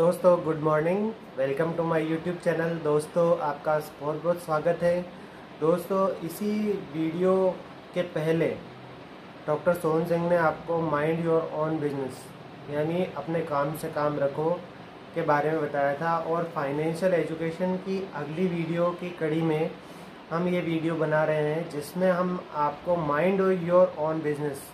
दोस्तों good morning, welcome to my YouTube channel. दोस्तों आपका बहुत बहुत स्वागत है। दोस्तों इसी वीडियो के पहले डॉक्टर सोहन सिंह ने आपको माइंड योर ओन बिजनेस यानी अपने काम से काम रखो के बारे में बताया था, और फाइनेंशियल एजुकेशन की अगली वीडियो की कड़ी में हम ये वीडियो बना रहे हैं जिसमें हम आपको माइंड योर ओन बिजनेस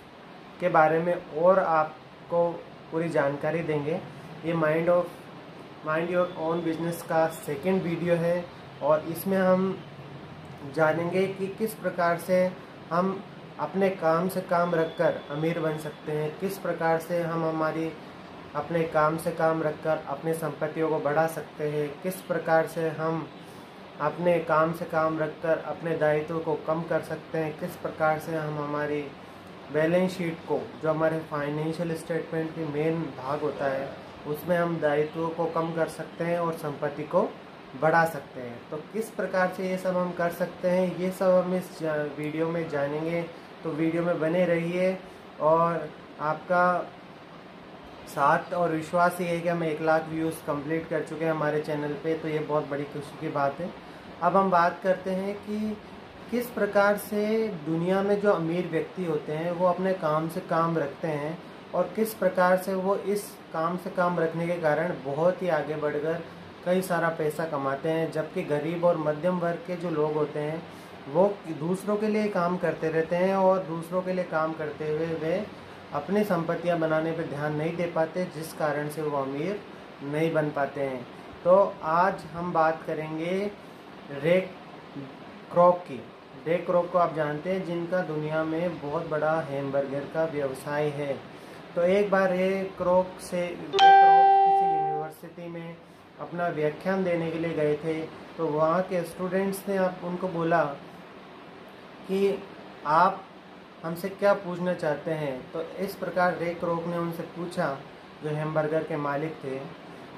के बारे में और आपको पूरी जानकारी देंगे। ये माइंड योर ओन बिजनेस का सेकंड वीडियो है और इसमें हम जानेंगे कि किस प्रकार से हम अपने काम से काम रखकर अमीर बन सकते हैं, किस प्रकार से हम अपने काम से काम रखकर अपनी संपत्तियों को बढ़ा सकते हैं, किस प्रकार से हम अपने काम से काम रखकर अपने दायित्व को कम कर सकते हैं, किस प्रकार से हम हमारी बैलेंस शीट को, जो हमारे फाइनेंशियल स्टेटमेंट की मेन भाग होता है, उसमें हम दायित्व को कम कर सकते हैं और संपत्ति को बढ़ा सकते हैं। तो किस प्रकार से ये सब हम कर सकते हैं, ये सब हम इस वीडियो में जानेंगे। तो वीडियो में बने रहिए और आपका साथ और विश्वास ये है कि हम 1 लाख व्यूज़ कंप्लीट कर चुके हैं हमारे चैनल पे, तो ये बहुत बड़ी खुशी की बात है। अब हम बात करते हैं कि किस प्रकार से दुनिया में जो अमीर व्यक्ति होते हैं वो अपने काम से काम रखते हैं और किस प्रकार से वो इस काम से काम रखने के कारण बहुत ही आगे बढ़कर कई सारा पैसा कमाते हैं, जबकि गरीब और मध्यम वर्ग के जो लोग होते हैं वो दूसरों के लिए काम करते रहते हैं और दूसरों के लिए काम करते हुए वे अपनी संपत्तियां बनाने पर ध्यान नहीं दे पाते, जिस कारण से वो अमीर नहीं बन पाते हैं। तो आज हम बात करेंगे रे क्रॉक की। रे क्रॉक को आप जानते हैं, जिनका दुनिया में बहुत बड़ा हैमबर्गर का व्यवसाय है। तो एक बार रे क्रॉक किसी यूनिवर्सिटी में अपना व्याख्यान देने के लिए गए थे, तो वहाँ के स्टूडेंट्स ने उनको बोला कि आप हमसे क्या पूछना चाहते हैं। तो इस प्रकार रे क्रॉक ने उनसे पूछा, जो हैमबर्गर के मालिक थे,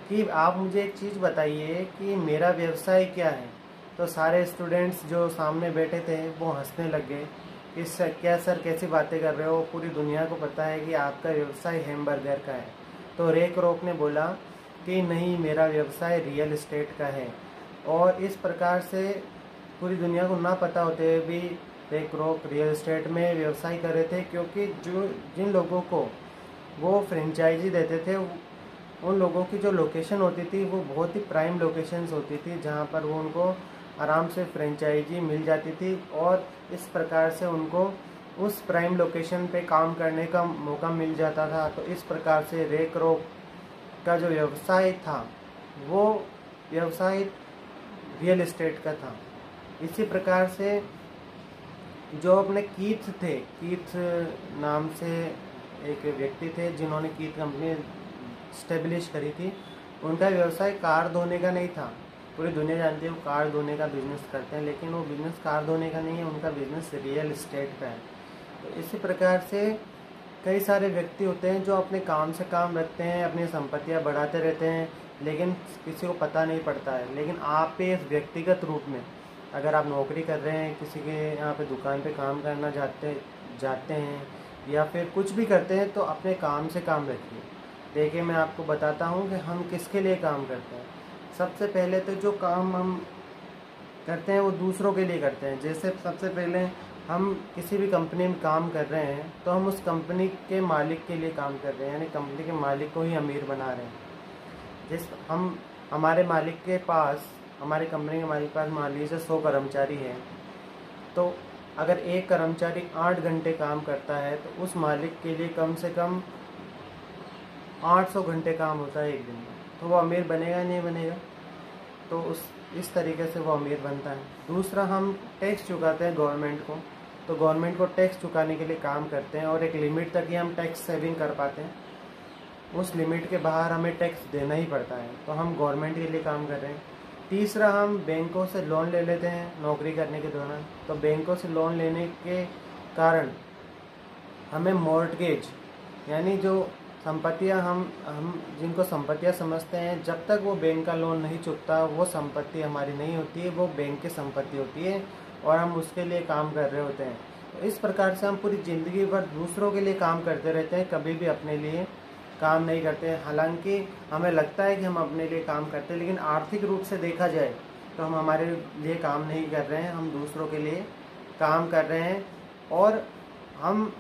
कि आप मुझे एक चीज़ बताइए कि मेरा व्यवसाय क्या है। तो सारे स्टूडेंट्स जो सामने बैठे थे वो हंसने लग गए कि क्या सर कैसी बातें कर रहे हो, पूरी दुनिया को पता है कि आपका व्यवसाय हैमबर्गर का है। तो रे क्रॉक ने बोला कि नहीं, मेरा व्यवसाय रियल एस्टेट का है। और इस प्रकार से पूरी दुनिया को ना पता होते हुए भी रे क्रॉक रियल एस्टेट में व्यवसाय कर रहे थे, क्योंकि जिन लोगों को वो फ्रेंचाइजी देते थे उन लोगों की जो लोकेशन होती थी वो बहुत ही प्राइम लोकेशंस होती थी, जहाँ पर वो उनको आराम से फ्रेंचाइजी मिल जाती थी और इस प्रकार से उनको उस प्राइम लोकेशन पे काम करने का मौका मिल जाता था। तो इस प्रकार से रे क्रॉक का जो व्यवसाय था वो व्यवसाय रियल एस्टेट का था। इसी प्रकार से जो अपने कीथ नाम से एक व्यक्ति थे जिन्होंने कीथ कंपनी स्टेब्लिश करी थी, उनका व्यवसाय कार धोने का नहीं था। पूरी दुनिया जानती है वो कार धोने का बिजनेस करते हैं, लेकिन वो बिजनेस कार धोने का नहीं है, उनका बिजनेस रियल एस्टेट का है। तो इसी प्रकार से कई सारे व्यक्ति होते हैं जो अपने काम से काम रखते हैं, अपनी संपत्तियां बढ़ाते रहते हैं, लेकिन किसी को पता नहीं पड़ता है। लेकिन आप पे इस व्यक्तिगत रूप में अगर आप नौकरी कर रहे हैं, किसी के यहाँ पे दुकान पे काम करना जाते हैं या फिर कुछ भी करते हैं, तो अपने काम से काम रखिए। देखिए, मैं आपको बताता हूँ कि हम किसके लिए काम करते हैं। सबसे पहले तो जो काम हम करते हैं वो दूसरों के लिए करते हैं। जैसे सबसे पहले हम किसी भी कंपनी में काम कर रहे हैं तो हम उस कंपनी के मालिक के लिए काम कर रहे हैं, यानी कंपनी के मालिक को ही अमीर बना रहे हैं। हमारे मालिक के पास, हमारे कंपनी के मालिक के पास मान लीजिए 100 कर्मचारी हैं, तो अगर एक कर्मचारी 8 घंटे काम करता है तो उस मालिक के लिए कम से कम 800 घंटे काम होता है एक दिन में। तो वो अमीर बनेगा नहीं बनेगा? तो इस तरीके से वो अमीर बनता है। दूसरा, हम टैक्स चुकाते हैं गवर्नमेंट को, तो गवर्नमेंट को टैक्स चुकाने के लिए काम करते हैं और एक लिमिट तक ही हम टैक्स सेविंग कर पाते हैं। उस लिमिट के बाहर हमें टैक्स देना ही पड़ता है, तो हम गवर्नमेंट के लिए काम कर रहे हैं। तीसरा, हम बैंकों से लोन ले लेते हैं नौकरी करने के दौरान, तो बैंकों से लोन लेने के कारण हमें मॉर्टगेज यानी जो संपत्तियां हम जिनको संपत्तियां समझते हैं, जब तक वो बैंक का लोन नहीं चुकता वो संपत्ति हमारी नहीं होती है, वो बैंक की संपत्ति होती है और हम उसके लिए काम कर रहे होते हैं। तो इस प्रकार से हम पूरी ज़िंदगी भर दूसरों के लिए काम करते रहते हैं, कभी भी अपने लिए काम नहीं करते हैं। हालांकि हमें लगता है कि हम अपने लिए काम करते हैं, लेकिन आर्थिक रूप से देखा जाए तो हम हमारे लिए काम नहीं कर रहे हैं, हम दूसरों के लिए काम कर रहे हैं। और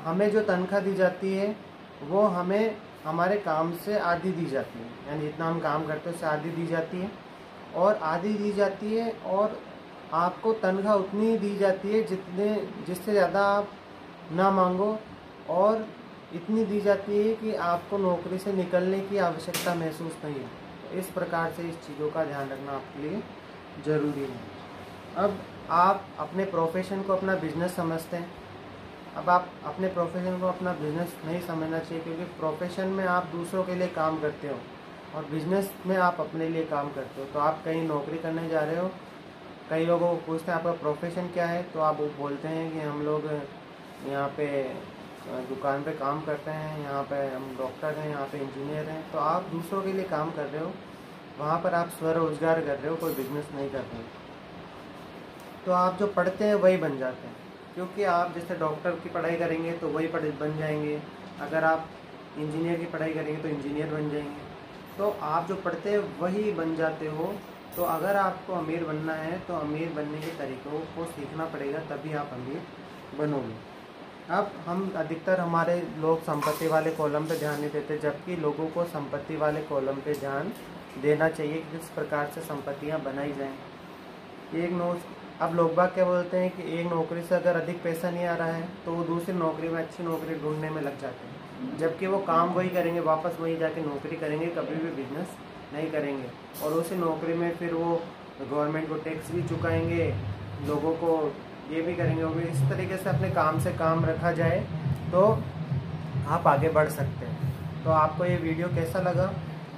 हमें जो तनख्वाह दी जाती है वो हमें हमारे काम से आधी दी जाती है, यानी जितना हम काम करते हैं उससे आधी दी जाती है, और आधी दी जाती है। और आपको तनख्वाह उतनी दी जाती है जिससे ज़्यादा आप ना मांगो, और इतनी दी जाती है कि आपको नौकरी से निकलने की आवश्यकता महसूस नहीं है। तो इस प्रकार से इस चीज़ों का ध्यान रखना आपके लिए ज़रूरी है। अब आप अपने प्रोफेशन को अपना बिजनेस समझते हैं। अब आप अपने प्रोफेशन को अपना बिजनेस नहीं समझना चाहिए, क्योंकि प्रोफेशन में आप दूसरों के लिए काम करते हो और बिजनेस में आप अपने लिए काम करते हो। तो आप कहीं नौकरी करने जा रहे हो, कई लोगों को पूछते हैं आपका प्रोफेशन क्या है, तो आप वो बोलते हैं कि हम लोग यहाँ पे दुकान पे काम करते हैं, यहाँ पे हम डॉक्टर हैं, यहाँ पे इंजीनियर हैं। तो आप दूसरों के लिए काम कर रहे हो, वहाँ पर आप स्वरोजगार कर रहे हो, कोई बिजनेस नहीं कर रहे हो। तो आप जो पढ़ते हैं वही बन जाते हैं, क्योंकि आप जैसे डॉक्टर की पढ़ाई करेंगे तो वही बन जाएंगे, अगर आप इंजीनियर की पढ़ाई करेंगे तो इंजीनियर बन जाएंगे। तो आप जो पढ़ते हैं वही बन जाते हो। तो अगर आपको अमीर बनना है तो अमीर बनने के तरीक़ों को सीखना पड़ेगा, तभी आप अमीर बनोगे। अब हम अधिकतर हमारे लोग संपत्ति वाले कॉलम पे ध्यान नहीं देते, जबकि लोगों को संपत्ति वाले कॉलम पे ध्यान देना चाहिए कि किस प्रकार से संपत्तियां बनाई जाएं। अब लोग बाग क्या बोलते हैं कि एक नौकरी से अगर अधिक पैसा नहीं आ रहा है तो वो दूसरी नौकरी में अच्छी नौकरी ढूंढने में लग जाते हैं, जबकि वो काम वही करेंगे, वापस वही जाके नौकरी करेंगे, कभी भी बिजनेस नहीं करेंगे। और उसी नौकरी में फिर वो गवर्नमेंट को टैक्स भी चुकाएंगे, लोगों को ये भी करेंगे, वो भी। इस तरीके से अपने काम से काम रखा जाए तो आप आगे बढ़ सकते हैं। तो आपको ये वीडियो कैसा लगा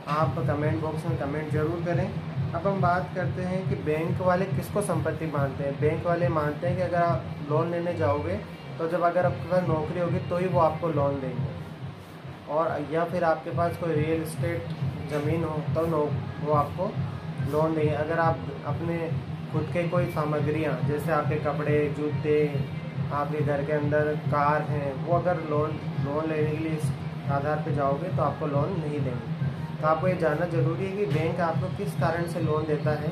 आप कमेंट बॉक्स में कमेंट जरूर करें। अब हम बात करते हैं कि बैंक वाले किसको संपत्ति मानते हैं। बैंक वाले मानते हैं कि अगर आप लोन लेने जाओगे तो अगर आपके पास नौकरी होगी तो ही वो आपको लोन देंगे, और या फिर आपके पास कोई रियल इस्टेट ज़मीन हो तो वो आपको लोन देंगे। अगर आप अपने खुद के कोई सामग्रियाँ जैसे आपके कपड़े, जूते, आपके घर के अंदर कार हैं, वो अगर लोन लेने के लिए इस आधार पे जाओगे तो आपको लोन नहीं देंगे। तो आपको ये जानना ज़रूरी है कि बैंक आपको किस कारण से लोन देता है,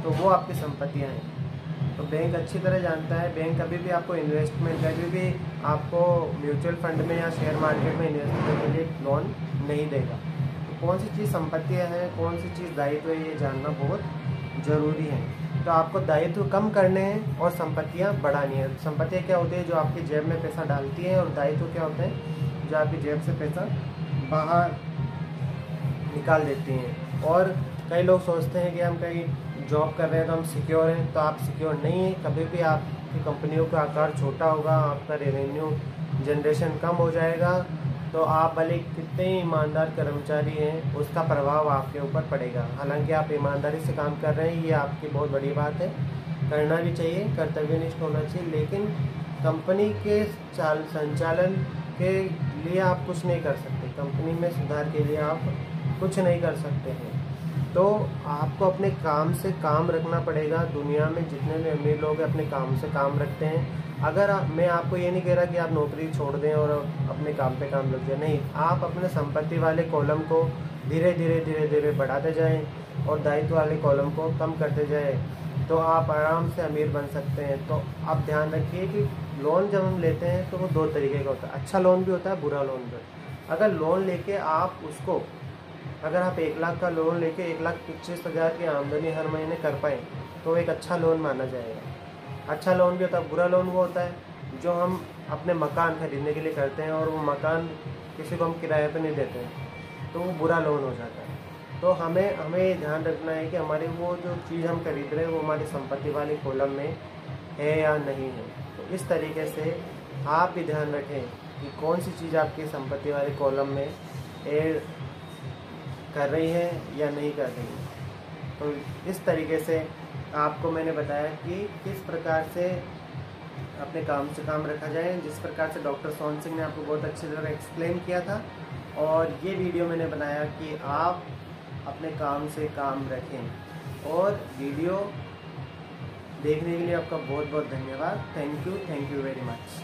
तो वो आपकी संपत्तियाँ हैं। तो बैंक अच्छी तरह जानता है। बैंक कभी भी आपको इन्वेस्टमेंट, कभी भी आपको म्यूचुअल फंड में या शेयर मार्केट में इन्वेस्ट करने के लिए लोन नहीं देगा। तो कौन सी चीज़ संपत्तियाँ हैं, कौन सी चीज़ दायित्व है, ये जानना बहुत ज़रूरी है। तो आपको दायित्व कम करने हैं और संपत्तियाँ बढ़ानी है। संपत्तियाँ क्या होती है? जो आपकी जेब में पैसा डालती है, और दायित्व क्या होते हैं? जो आपकी जेब से पैसा बाहर निकाल देती हैं। और कई लोग सोचते हैं कि हम कहीं जॉब कर रहे हैं तो हम सिक्योर हैं, तो आप सिक्योर नहीं हैं। कभी भी आपकी कंपनियों का आकार छोटा होगा, आपका रेवेन्यू जनरेशन कम हो जाएगा, तो आप भले कितने ही ईमानदार कर्मचारी हैं उसका प्रभाव आपके ऊपर पड़ेगा। हालांकि आप ईमानदारी से काम कर रहे हैं, ये आपकी बहुत बड़ी बात है, करना भी चाहिए, कर्तव्यनिष्ठ होना चाहिए। लेकिन कंपनी के संचालन के लिए आप कुछ नहीं कर सकते, कंपनी में सुधार के लिए आप कुछ नहीं कर सकते हैं। तो आपको अपने काम से काम रखना पड़ेगा। दुनिया में जितने भी अमीर लोग अपने काम से काम रखते हैं। मैं आपको ये नहीं कह रहा कि आप नौकरी छोड़ दें और अपने काम पे काम लग जाए, नहीं। आप अपने संपत्ति वाले कॉलम को धीरे धीरे बढ़ाते जाएं और दायित्व वाले कॉलम को कम करते जाएं, तो आप आराम से अमीर बन सकते हैं। तो आप ध्यान रखिए कि लोन जब हम लेते हैं तो वो दो तरीके का होता है, अच्छा लोन भी होता है, बुरा लोन भी होता है। अगर लोन लेके अगर आप 1 लाख का लोन लेके 1,25,000 की आमदनी हर महीने कर पाएँ तो एक अच्छा लोन माना जाएगा। अच्छा लोन भी होता है। बुरा लोन वो होता है जो हम अपने मकान खरीदने के लिए करते हैं और वो मकान किसी को हम किराए पे नहीं देते हैं, तो वो बुरा लोन हो जाता है। तो हमें ध्यान रखना है कि हमारी वो जो चीज़ हम खरीद रहे हैं वो हमारी संपत्ति वाले कॉलम में है या नहीं है। तो इस तरीके से आप भी ध्यान रखें कि कौन सी चीज़ आपकी संपत्ति वाले कॉलम में ऐड कर रही है या नहीं कर रही है। तो इस तरीके से आपको मैंने बताया कि किस प्रकार से अपने काम से काम रखा जाए, जिस प्रकार से डॉक्टर सोहन सिंह ने आपको बहुत अच्छी तरह एक्सप्लेन किया था। और ये वीडियो मैंने बनाया कि आप अपने काम से काम रखें। और वीडियो देखने के लिए आपका बहुत बहुत धन्यवाद। Thank you very much.